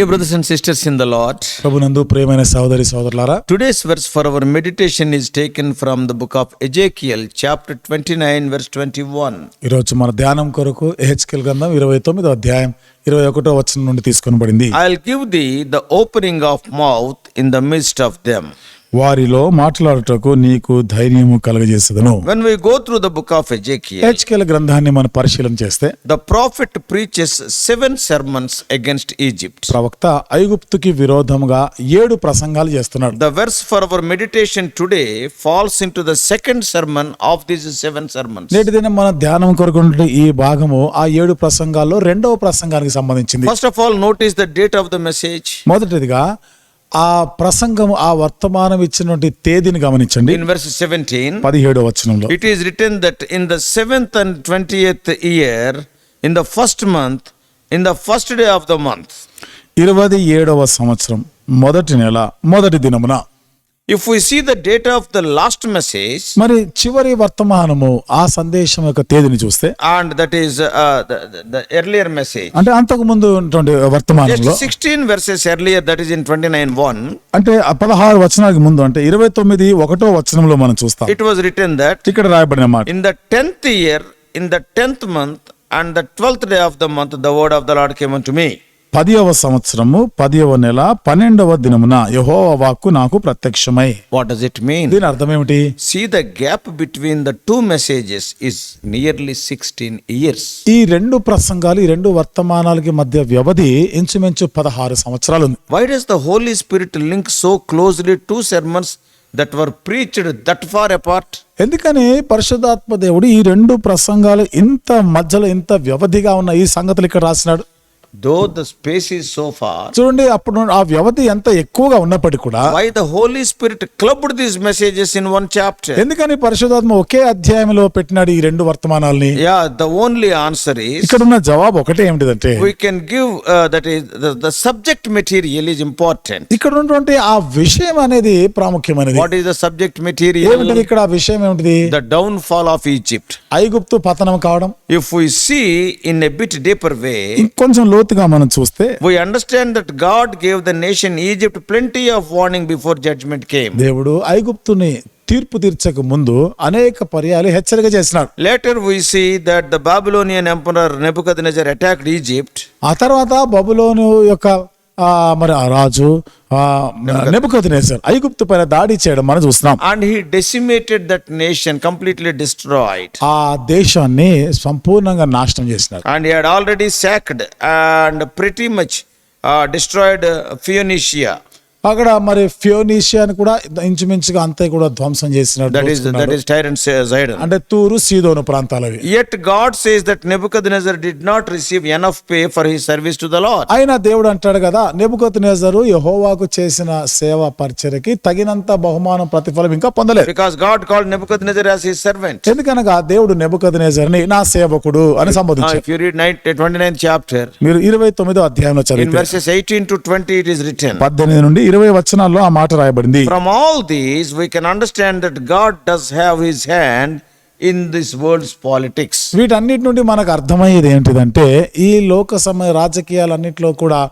Dear brothers and sisters in the Lord, ప్రభునందు ప్రియమైన సహోదరి సహోదరులారా, today's verse for our meditation is taken from the book of Ezekiel, chapter 29, verse 21. ఈరోజు మన ధ్యానం కొరకు ఎహెచ్కేల్ గ్రంథం 29వ అధ్యాయం 21వ వచనం నుండి తీసుకొనబడింది. I'll give thee the opening of mouth in the midst of them. వారిలో మాట్లాడుటకు నీకు ధైర్యము కలుగజేసేదను. When we go through the book of Ezekiel, ఎహెచ్కేల్ గ్రంథాన్ని మనం పరిశీలన చేస్తే the prophet preaches 7 sermons against Egypt. ప్రవక్త ఐగుప్తుకి విరోధముగా 7 ప్రసంగాలు చేస్తున్నాడు. The verse for our meditation today falls into the second sermon of these 7 sermons. నేటి దినం మన ధ్యానం కొరకు ఉన్నటువంటి ఈ భాగము ఆ 7 ప్రసంగాల్లో 2వ ప్రసంగానికి సంబంధించింది. First of all, notice the date of the message. మొదటిదిగా ఆ ప్రసంగము ఆ వర్తమానం ఇచ్చినటువంటి తేదీని గమనించండి. In verse 17, 17వ వచనంలో it is written that in the 7th and 20th year, in the first month, in the first day of the month. 27వ సంవత్సరం మొదటి నెల మొదటి దినమున. If we see the date of the last message, మరి చివరి వర్తమానము ఆ సందేశం యొక్క తేదీని చూస్తే, and that is the earlier message, అంటే అంతకు ముందు ఉన్నటువంటి వర్తమానంలో just 16 verses earlier, that is in 29:1, అంటే 16 వచనాలకు ముందు అంటే 29:1వ వచనంలో మనం చూస్తాం. it was written that ఇక్కడ రాయబడిన మాట, in the 10th year, in the 10th month, and the 12th day of the month, the word of the Lord came unto me. 10వ సంవత్సరము 10వ నెల 12వ దినమున యెహోవా వాక్కు నాకు ప్రత్యక్షమై. What does it mean? దీని అర్థం ఏమిటి? See, the gap between the two messages is nearly 16 years. ఈ 2 ప్రసంగాలు ఈ 2 వర్తమానాలకి మధ్య వ్యవధి ఇంచుమించు 16 సంవత్సరాలు ఉంది. Why does the Holy Spirit link so closely two sermons that were preached that far apart? ఎందుకని పరిశుద్ధాత్మ దేవుడు ఈ 2 ప్రసంగాలు ఇంత మధ్యలో ఇంత వ్యవధిగా ఉన్న ఈ సంగతులు ఇక్కడ రాసినాడు? Though the space is so far, చూడండి, అప్పుడు ఆ వ్యవధి ఎంత ఎక్కువగా ఉన్నప్పటికీ కూడా why the Holy Spirit clubbed these messages in one chapter? ఎందుకని పరిశుద్ధాత్మ ఒకే అధ్యాయంలో పెట్టినాడు ఈ 2 వర్తమానాల్ని? Yeah, the only answer is, ఇక్కడ ఉన్న జవాబు ఒకటే ఏమిటిదంటే, we can give that is the subject material is important. ఇక్కడ ఉన్నటువంటి ఆ విషయం అనేది ప్రాముఖ్యమైనది. What is the subject material? ఏమిటిది ఇక్కడ ఆ విషయం ఏమిటిది? The downfall of Egypt. ఐగుప్తు పతనం కావడం. If we see in a bit deeper way, ఇంకొంచెం లోతుగా మనం చూస్తే we understand that God gave the nation Egypt plenty of warning before judgment came. దేవుడు ఐగుప్తుని తీర్పు తీర్చక ముందు అనేక పర్యాలు హెచ్చరిక చేసినాడు. Later we see that the Babylonian emperor Nebuchadnezzar attacked Egypt. ఆ తర్వాత బబులోను యొక్క మరి ఆ రాజు నెబుకద్నెజర్ ఐగుప్తు పైన దాడి చేయడం మనం చూస్తున్నాం. And he decimated that nation, completely destroyed. ఆ దేశాన్ని సంపూర్ణంగా నాశనం చేసినారు. And he had already sacked and pretty much destroyed Phoenicia. అక్కడ మరి ఫియోనీషియాని కూడా ఇంచుమించుగా అంతా కూడా ధ్వంసం చేసినాడు. That is Tyre and Sidon. అంటే తూరు సీదోను ప్రాంతాలవి. Yet God says that Nebuchadnezzar did not receive enough pay for his service to the Lord. అయినా దేవుడు అంటాడు కదా, నెబుకద్నెజరు యెహోవాకు చేసిన సేవ పరిచర్యకి తగినంత బహుమానం ప్రతిఫలం ఇంకా పొందలేదు. Because God called Nebuchadnezzar as his servant. ఎందుకనగా దేవుడు నెబుకద్నెజర్ని నా సేవకుడు అని సంబోధించాడు. If you read 29th chapter, మీరు 29వ అధ్యాయంలో in చదివితే verses 18 to 20 it is written. 18 నుండి 20 వచనాల్లో ఆ మాట రాయబడింది. From all these we can understand that God does have his hand in this world's politics. వీటన్నిటి నుండి మనకు అర్థమయ్యేది ఏంటిదంటే, ఈ లోక సమయ రాజకీయాలన్నిటిలో కూడా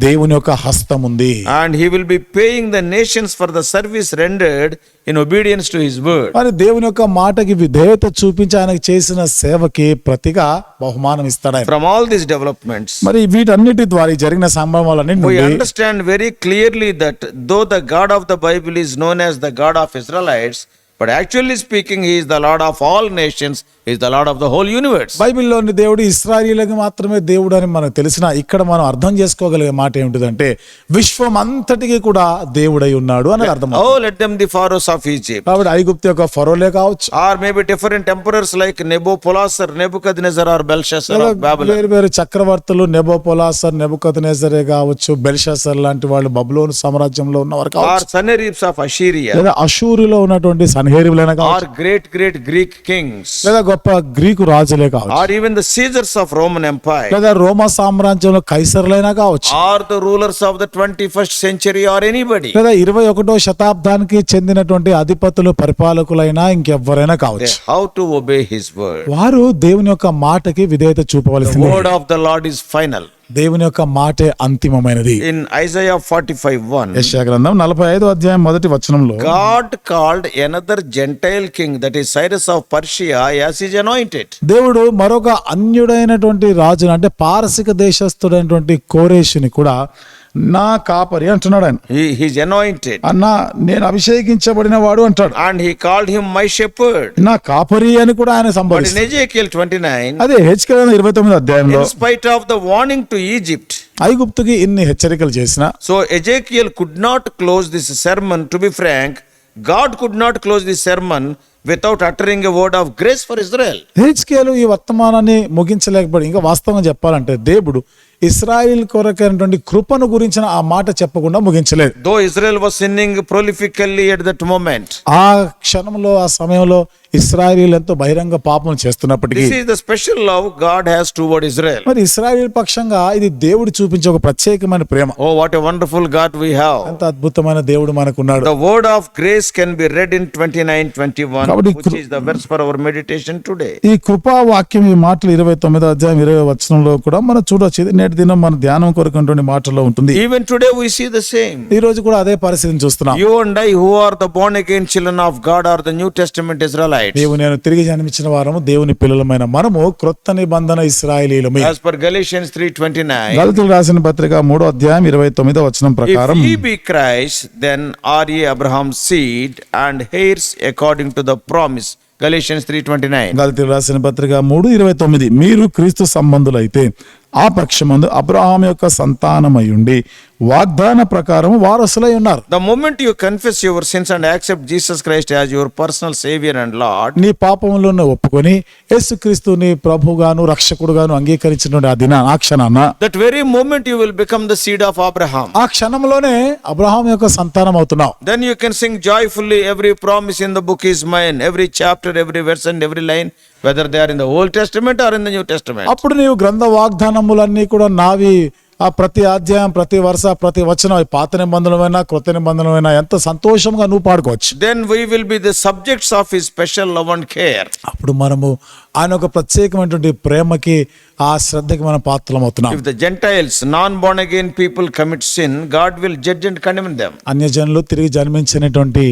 దేవుని యొక్క హస్తం ఉంది. And he will be paying the nations for the service rendered in obedience to his word. మరి దేవుని యొక్క మాటకి విధేయత చూపించి ఆయనకు చేసిన సేవకి ప్రతిగా బహుమానం ఇస్తాడు ఆయన. From all these developments, మరి వీటన్నిటి ద్వారా జరిగిన సంభవాలన్నిటి we నుండి understand very clearly that though the God of the Bible is known as the God of Israelites, but actually speaking he is the Lord of all nations, he is the Lord of the whole universe. బైబిల్లోని దేవుడు ఇశ్రాయేలులకు మాత్రమే దేవుడు అని మనకు తెలిసిన, ఇక్కడ మనం అర్థం చేసుకోగలిగే మాట ఏమిటిదంటే విశ్వం అంతటికి కూడా దేవుడై ఉన్నాడు అని అర్థం. Oh, let them the pharaohs of Egypt, కాబట్టి ఐగుప్తు యొక్క ఫరోలే కావచ్చు, or maybe different emperors like Nabopolassar, Nebuchadnezzar or Belshazzar of Babylon. వేరు వేరు చక్రవర్తులు నెబోపొలాసర్, నెబుకద్నెజరే కావచ్చు, బెల్షాసర్ లాంటి వాళ్ళు బబులోను సామ్రాజ్యంలో ఉన్నవారు Or కావచ్చు, Sanheribs of Assyria, లేదా అషూరులో ఉన్నటువంటి సన్హెరీబులైన కావచ్చు, or great Greek kings, లేదా గొప్ప గ్రీకు రాజులే కావచ్చు, or even the Caesars of Roman Empire, లేదా రోమా సామ్రాజ్యంలో కైసర్లైనా కావచ్చు, or the rulers of the 21st century, or anybody. లేదా 21వ శతాబ్దానికి చెందినటువంటి అధిపతులు, పరిపాలకులైనా ఇంకెవ్వరైనా కావచ్చు. How to obey his word. వారు దేవుని యొక్క మాటకి విధేయత The చూపవలసింది. word of the Lord is final. దేవుని యొక్క మాటే అంతిమమైనది. In Isaiah 45:1, యెషయా గ్రంథం 45వ అధ్యాయం మొదటి వచనంలో God called another Gentile king, that is Cyrus of Persia, as his anointed. దేవుడు మరొక అన్యుడైనటువంటి రాజును అంటే పారసిక దేశస్థుడైనటువంటి కోరేషుని కూడా నా కాపరి అంటున్నాడు ఆయన. He is anointed. అన్నా నేను అభిషేకించబడిన వాడు అంటాడు. And he called him my shepherd. నా కాపరి అని కూడా ఆయన But in సంబోధిస్తాడు. Ezekiel 29, అదే హెచ్కేల్ 29వ అధ్యాయంలో in spite of the warning to Egypt, ఐగుప్తుకి ఇన్ని హెచ్చరికలు చేసిన so Ezekiel could not close this sermon, to be frank, God could not close this sermon without uttering a word of grace for Israel. హెచ్కేలు ఈ వర్తమానాన్ని ముగించలేకపోయి. ఇంకా వాస్తవంగా చెప్పాలంటే దేవుడు ఇశ్రాయేల్ కొరకైనటువంటి కృపను గురించిన ఆ మాట చెప్పకుండా ముగించలేదు. Though Israel was sinning prolifically at that moment, ఆ క్షణంలో ఆ సమయంలో ఇశ్రాయేల్ ఎంతో బహిరంగ పాపం చేస్తున్నప్పటికీ this is the special love God has toward Israel. మరి ఇశ్రాయేల్ పక్షంగా ఇది దేవుడు చూపించే ఒక ప్రత్యేకమైన ప్రేమ. Oh, what a wonderful God we have. ఎంత అద్భుతమైన దేవుడు మనకున్నాడు. The word of grace can be read in 29:21, కాబట్టి which is the verse for our meditation today. ఈ కృపా వాక్యం ఈ మాటలు 29వ అధ్యాయం 20వ వచనంలో కూడా మనం చూడొచ్చు. ఇది నేటి దినం మన ధ్యానం కొరకున్నటువంటి మాటల్లో ఉంటుంది. Even today we see the same. ఈ రోజు కూడా అదే పరిస్థితిని చూస్తున్నాం. You and I, who are the born again children of God, are the New Testament Israelites. నీవు నేను తిరిగి జన్మించిన వారము దేవుని పిల్లలమైన మనము క్రొత్త నిబంధన ఇశ్రాయేలీయులమే. As per Galatians 3:29, గలతీయులకు రాసిన పత్రిక 3వ అధ్యాయం 29వ వచనం ప్రకారం if ye be Christ, then are ye Abraham's seed and heirs according to the promise. Galatians 3:29. గలతీయులకు రాసిన పత్రిక 3:29 మీరు క్రీస్తు సంబంధులైతే ఆ పక్షమందు అబ్రహాము యొక్క సంతానమై ఉండి వాగ్దాన ప్రకారం వారసులై ఉన్నారు. The moment you confess your sins and accept Jesus Christ as your personal Savior and Lord, నీ పాపములను ఒప్పుకొని యేసుక్రీస్తుని ప్రభుగాను రక్షకుడుగాను అంగీకరించిన ఆ క్షణాన that very moment you will become the seed of Abraham. ఆ క్షణంలోనే అబ్రహాం యొక్క సంతానం అవుతున్నావు. Then you can sing joyfully, every promise in the book is mine, every chapter, every verse and every line, whether they are in the Old Testament or in the New Testament. అప్పుడు నీవు గ్రంథ వాగ్దానములన్నీ కూడా నావి. ఆ ప్రతి అధ్యాయం, ప్రతి వరుస, ప్రతి వచనం పాత నిబంధనమైనా క్రొత్త నిబంధనమైనా ఎంత సంతోషంగా నువ్వు పాడుకోవచ్చు. Then we will be the subjects of his special love and care. అప్పుడు మనము ఆయన ఒక ప్రత్యేకమైనటువంటి ప్రేమకి ఆ శ్రద్ధకి మనం పాత్రలం అవుతున్నాం. If the Gentiles, non-born again people commit sin, God will judge and condemn them. అన్యజనులు తిరిగి జన్మించినటువంటి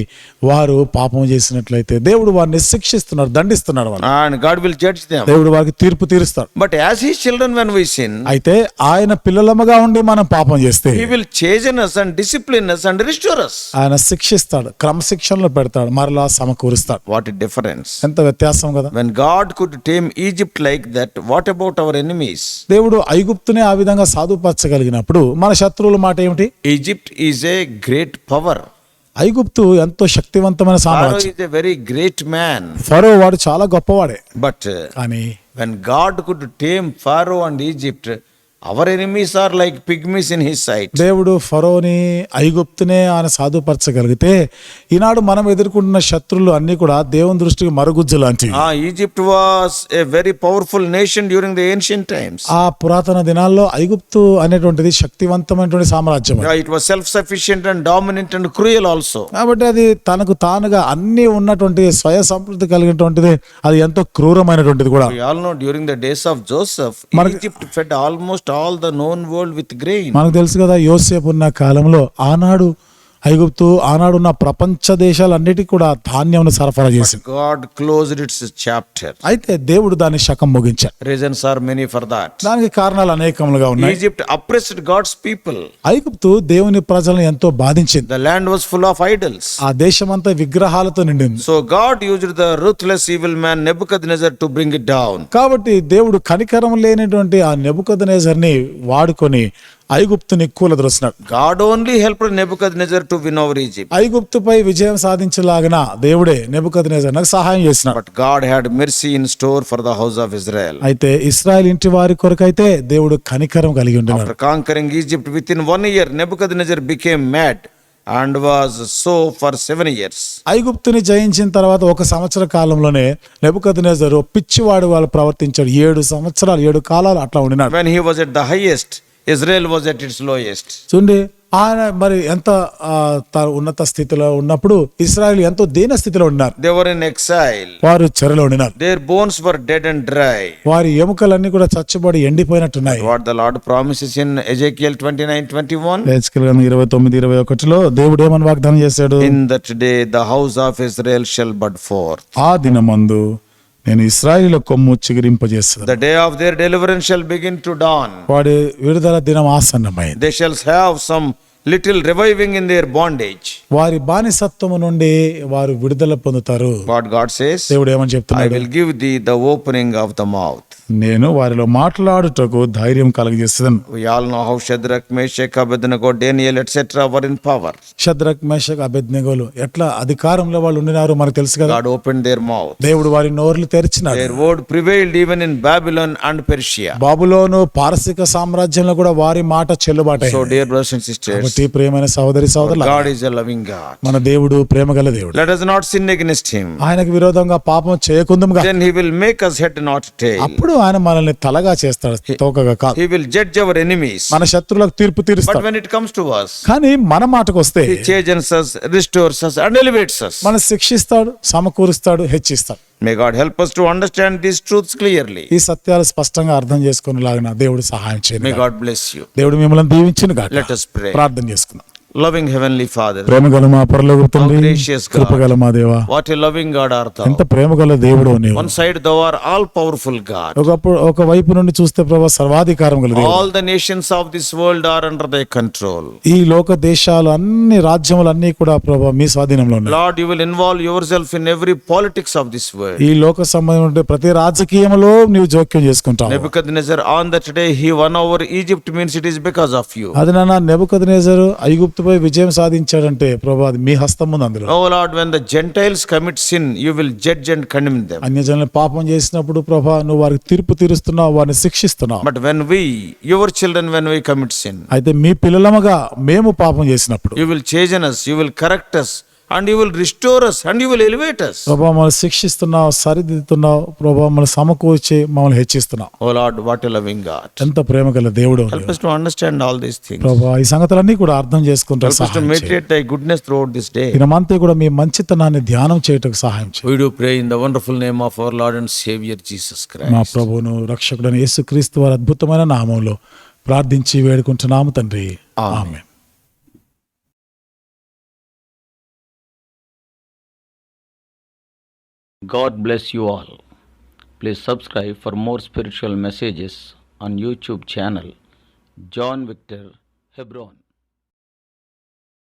వారు పాపం చేసినట్లయితే దేవుడు వారిని శిక్షిస్తున్నాడు, దండిస్తున్నాడు. వాళ్ళు And God will judge them. దేవుడు వారికి తీర్పు తీరుస్తాడు. But as his children, when we sin, అయితే ఆయన పిల్లలముగా ఉండి మనం పాపం చేస్తే he will chasten us and discipline us and restore us. ఆయన శిక్షిస్తాడు, క్రమశిక్షణలో పెడతాడు, మరలా సమకూరుస్తాడు. What a difference. ఎంత వ్యత్యాసం కదా. When God could tame Egypt like that, what about our enemies? దేవుడు ఐగుప్తునే ఆ విధంగా సాధుపరచగలిగినప్పుడు మన శత్రువుల మాట ఏమిటి? Egypt is a great power. ఐగుప్తు ఎంతో శక్తివంతమైన Pharaoh సామ్రాజ్యం. is a very great man. ఫరో వాడు చాలా గొప్పవాడే. But కానీ when God could tame Pharaoh and Egypt, our enemies are like pygmies in his sight. దేవుడు ఫరోని ఐగుప్తునే ఆయన సాధుపరచగలిగితే ఈనాడు మనం ఎదుర్కొంటున్న శత్రువులు అన్ని కూడా దేవుని దృష్టికి మరుగుజ్జు లాంటివి. Egypt was a very powerful nation during the ancient times. ఆ పురాతన దినాల్లో ఐగుప్తు అనేటువంటిది శక్తివంతమైనటువంటి సామ్రాజ్యం. It was self-sufficient and dominant and cruel also. కాబట్టి అది తనకు తానుగా అన్ని ఉన్నటువంటి స్వయ సంపృప్తి కలిగినటువంటిది, అది ఎంతో క్రూరమైనటువంటిది కూడా. We all know during the days of Joseph, Egypt fed almost all the known world with grain. మనకు తెలుసు కదా, యోసేపు ఉన్న కాలంలో ఆనాడు ఐగుప్తు ఆనాడున్న ప్రపంచ దేశాలన్నిటికీ కూడా ధాన్యం సరఫరా చేసింది. God closed its chapter. అయితే దేవుడు దాని శకం ముగించాడు. Reasons are many for that. దానికి కారణాలు అనేకములుగా ఉన్నాయి. Egypt oppressed God's people. ఐగుప్తు దేవుని ప్రజలను ఎంతో బాధించింది. The land was full of idols. ఆ దేశమంతా విగ్రహాలతో నిండింది. So God used the ruthless evil man Nebuchadnezzar to bring it down. కాబట్టి దేవుడు కనికరం లేనటువంటి ఆ నెబుకద్నెజర్ని వాడుకొని ఐగుప్తుని కూలదొస్తున్నాడు. God only helped Nebuchadnezzar to win over Egypt. ఐగుప్తుపై విజయం సాధించలాగిన దేవుడే నెబుకద్నెజర్కు సహాయం చేసినాడు. But God had mercy in store for the house of Israel. అయితే ఇశ్రాయేల్ ఇంటి వారి కొరకైతే దేవుడు కనికరం కలిగి ఉంటున్నాడు. After conquering Egypt within 1 year, Nebuchadnezzar became mad and was so for 7 years. ఐగుప్తుని జయించిన తర్వాత 1 సంవత్సర కాలంలోనే నెబుకద్నెజరు పిచ్చివాడు వాళ్ళు ప్రవర్తించాడు. 7 సంవత్సరాలు 7 కాలాలు అట్లా ఉండినాడు. When he was at the highest, Israel was at its lowest. చూడండి, ఆయన మరి ఎంత ఉన్నత స్థితిలో ఉన్నప్పుడు ఇశ్రాయేలు ఎంతో దీన స్థితిలో ఉన్నారు. They were in exile. వారు చెరలో ఉన్నారు. Their bones were dead and dry. వారి ఎముకలన్నీ కూడా చచ్చుబడి ఎండిపోయినట్టున్నాయి. What the Lord promises in Ezekiel 29:21. హెజ్కేలు గ్రంథం 29:21లో దేవుడు ఏమని వాగ్దానం చేశాడు? In that day the house of Israel shall bud forth. ఆ దినమందు నేను ఇశ్రాయేలు కొమ్ము చిగురింపజేస్తాను. The day of their deliverance shall begin to dawn. వాడి విడుదల దినం ఆసన్నమైంది. They shall have some little reviving in their bondage. వారి బానిసత్వము నుండి వారు విడుదల పొందుతారు. What God says, దేవుడు ఏమని I చెప్తున్నాడు? will give thee the opening of the mouth. నేను వారిలో మాట్లాడుటకు ధైర్యం కలగజేస్తాను. We all know how Shadrach, Meshach, Abednego, Daniel etc. were in power. Shadrach Meshach అబేద్నెగోలు ఎట్లా అధికారంలో వాళ్ళు ఉండినారో మనకు తెలుసు కదా. God opened their mouth. దేవుడు వారి నోర్లు తెరిచినాడు. Their word prevailed even in Babylon and Persia. బాబులోను పారసిక సామ్రాజ్యంలో కూడా వారి మాట చెల్లుబాటు. So dear brothers and sisters, కాబట్టి ప్రియమైన సహోదరి సహోదరులారా, God is a loving God. మన దేవుడు ప్రేమగల దేవుడు. Let us not sin against him. ఆయనకు విరోధంగా పాపం చేయకుందుముగా. Then he will make us head not tail. అప్పుడు ఆయన మనల్ని తలగా చేస్తాడు, తోకగా కాదు. He will judge our enemies. మన శత్రువులకు తీర్పు But తీరుస్తాడు. when it comes to us, కానీ మన మాటకు వస్తే he changes us, restores us and elevates us. మన శిక్షిస్తాడు, సమకూరుస్తాడు, హెచ్చిస్తాడు. May God help us to understand these truths clearly. ఈ సత్యాలు స్పష్టంగా అర్థం చేసుకునేలాగా దేవుడు సహాయం May చేయను. God bless you. దేవుడు మిమ్మల్ని దీవించును గాక. Let us pray. ప్రార్థన చేసుకుందాం. Loving Heavenly Father, ప్రేమగల మా పరలోక తండ్రి, How gracious God. కృపగల మా దేవా, what a loving God art thou. ఎంత ప్రేమగల దేవుడు నీవు. One side thou art all powerful God. ఒక వైపు నుండి చూస్తే ప్రభా సర్వాధికారం గల దేవుడు. All the nations of this world are under thy control. ఈ లోక దేశాలు అన్ని రాజ్యములు అన్ని కూడా ప్రభా మీ స్వాధీనంలో ఉన్నాయి. Lord, you will involve yourself in every politics of this world. ఈ లోక సంబంధమైన ప్రతి రాజకీయంలో నీవు జోక్యం చేసుకుంటావు. Nebuchadnezzar on that day he won over Egypt means it is because of you. అది నాన్న నెబుకద్నెజరు ఐగుప్తుపై విజయం సాధించాడంటే ప్రభా అది మీ హస్తం ఉంది అందులో. Oh Lord, when the Gentiles commit sin, you will judge and condemn them. అన్యజనులు పాపం చేసినప్పుడు ప్రభా నువ్వు వారికి తీర్పు తీరుస్తున్నావు, వారిని శిక్షిస్తున్నావు. But when we, your children, when we commit sin, అయితే మీ పిల్లలముగా మేము పాపం చేసినప్పుడు you will chasten us, you will correct us, and you will restore us, and you will elevate us. ప్రభా మమ్మల్ని శిక్షిస్తున్నావు, సరిదిద్దుతున్నావు, ప్రభా మమ్మల్ని సమకూర్చి మమ్మల్ని హెచ్చిస్తున్నావు. Oh Lord, what a loving God. ఎంత ప్రేమగల దేవుడు. Help us to understand all these things. ప్రభా ఈ సంగతులన్నీ కూడా అర్థం చేసుకుంటూ Help us to సహాయం చేయి. meditate thy goodness throughout this day. దినమంతా కూడా మీ మంచితనాన్ని ధ్యానం చేయటకు సహాయం చేయి. We do pray in the wonderful name of our Lord and Savior Jesus మా Christ. ప్రభువును రక్షకుడైన యేసుక్రీస్తు వారి అద్భుతమైన నామంలో ప్రార్థించి వేడుకుంటున్నాము తండ్రి. ఆమేన్. God bless you all. Please subscribe for more spiritual messages on YouTube channel John Victor Hebron.